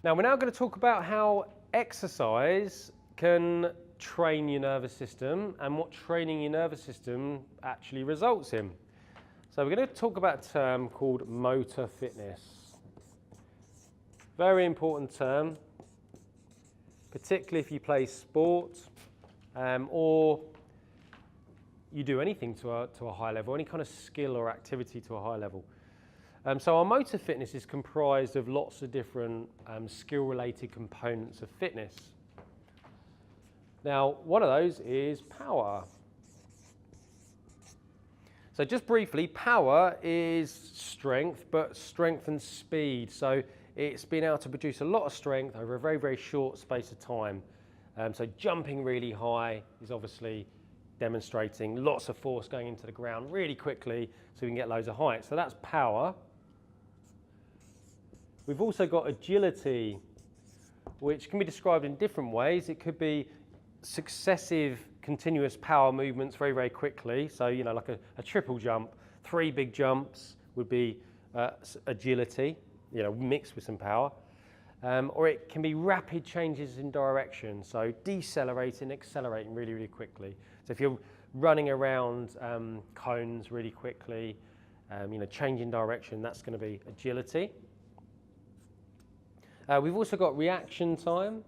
Now we're now going to talk about how exercise can train your nervous system and what training your nervous system actually results in. So we're going to talk about a term called motor fitness. Very important term, particularly if you play sport or you do anything to a high level, any kind of skill or activity to a high level. So our motor fitness is comprised of lots of different skill-related components of fitness. Now, one of those is power. So just briefly, power is strength, but strength and speed. So it's been able to produce a lot of strength over a very, very short space of time. So jumping really high is obviously demonstrating lots of force going into the ground really quickly so we can get loads of height. So that's power. We've also got agility, which can be described in different ways. It could be successive continuous power movements very, very quickly. So, you know, like a triple jump, 3 big jumps would be agility, you know, mixed with some power. Or it can be rapid changes in direction. So decelerating, accelerating really, really quickly. So if you're running around cones really quickly, you know, changing direction, that's going to be agility. We've also got reaction time.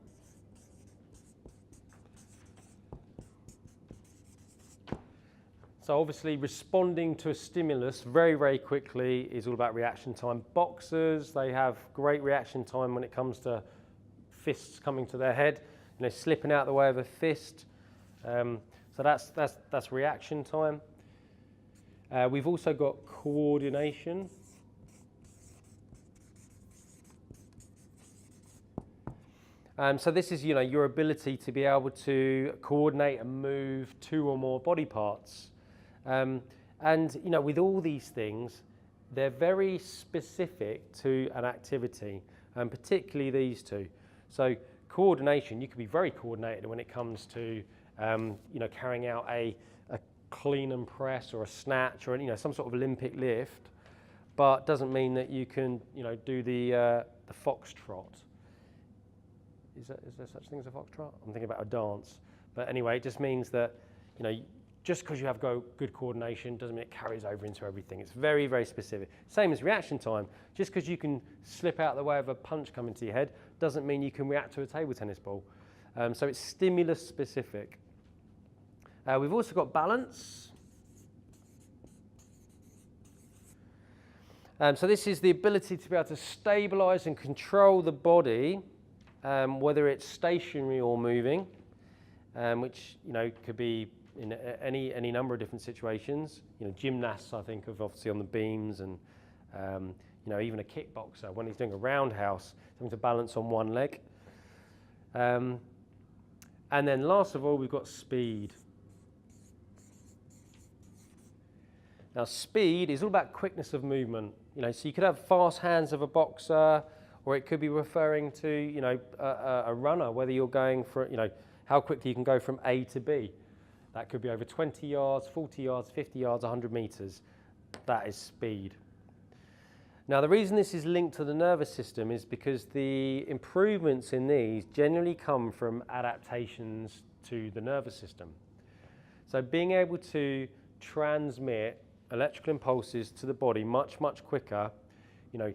So obviously responding to a stimulus very, very quickly is all about reaction time. Boxers, they have great reaction time when it comes to fists coming to their head, you know, slipping out the way of a fist. So that's reaction time. We've also got coordination. So this is, you know, your ability to be able to coordinate and move 2 or more body parts. And, you know, with all these things, they're very specific to an activity, and particularly these two. So coordination, you can be very coordinated when it comes to, you know, carrying out a clean and press or a snatch or, you know, some sort of Olympic lift, but doesn't mean that you can, you know, do the foxtrot. Is there such thing as a foxtrot? I'm thinking about a dance. But anyway, it just means that, you know, just because you have good coordination doesn't mean it carries over into everything. It's very, very specific. Same as reaction time. Just because you can slip out the way of a punch coming to your head doesn't mean you can react to a table tennis ball. So it's stimulus specific. We've also got balance. So this is the ability to be able to stabilize and control the body, whether it's stationary or moving, which, you know, could be in any number of different situations. You know, gymnasts, I think of obviously on the beams, and you know, even a kickboxer when he's doing a roundhouse, having to balance on one leg. And then last of all, we've got speed. Now, speed is all about quickness of movement. You know, so you could have fast hands of a boxer, or it could be referring to, you know, a runner, whether you're going for, you know, how quickly you can go from A to B. That could be over 20 yards, 40 yards, 50 yards, 100 meters. That is speed. Now, the reason this is linked to the nervous system is because the improvements in these generally come from adaptations to the nervous system. So being able to transmit electrical impulses to the body much, much quicker, you know,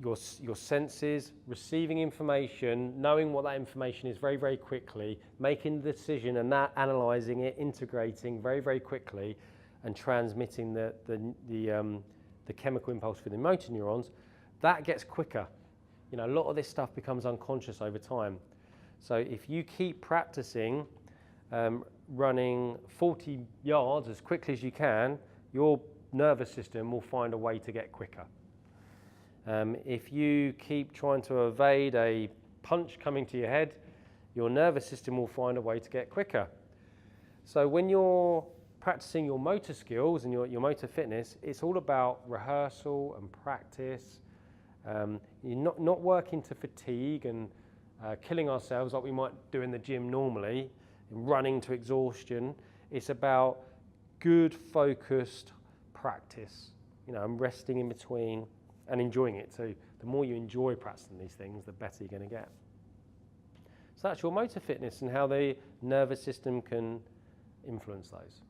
your senses, receiving information, knowing what that information is very, very quickly, making the decision and that analysing it, integrating very, very quickly, and transmitting the chemical impulse through the motor neurons, that gets quicker. You know, a lot of this stuff becomes unconscious over time. So if you keep practicing running 40 yards as quickly as you can, your nervous system will find a way to get quicker. If you keep trying to evade a punch coming to your head, your nervous system will find a way to get quicker. So when you're practicing your motor skills and your motor fitness, it's all about rehearsal and practice. You're not working to fatigue and killing ourselves like we might do in the gym normally, running to exhaustion. It's about good, focused practice, you know, and resting in between. and enjoying it too. The more you enjoy practicing these things, the better you're going to get. So that's your motor fitness and how the nervous system can influence those.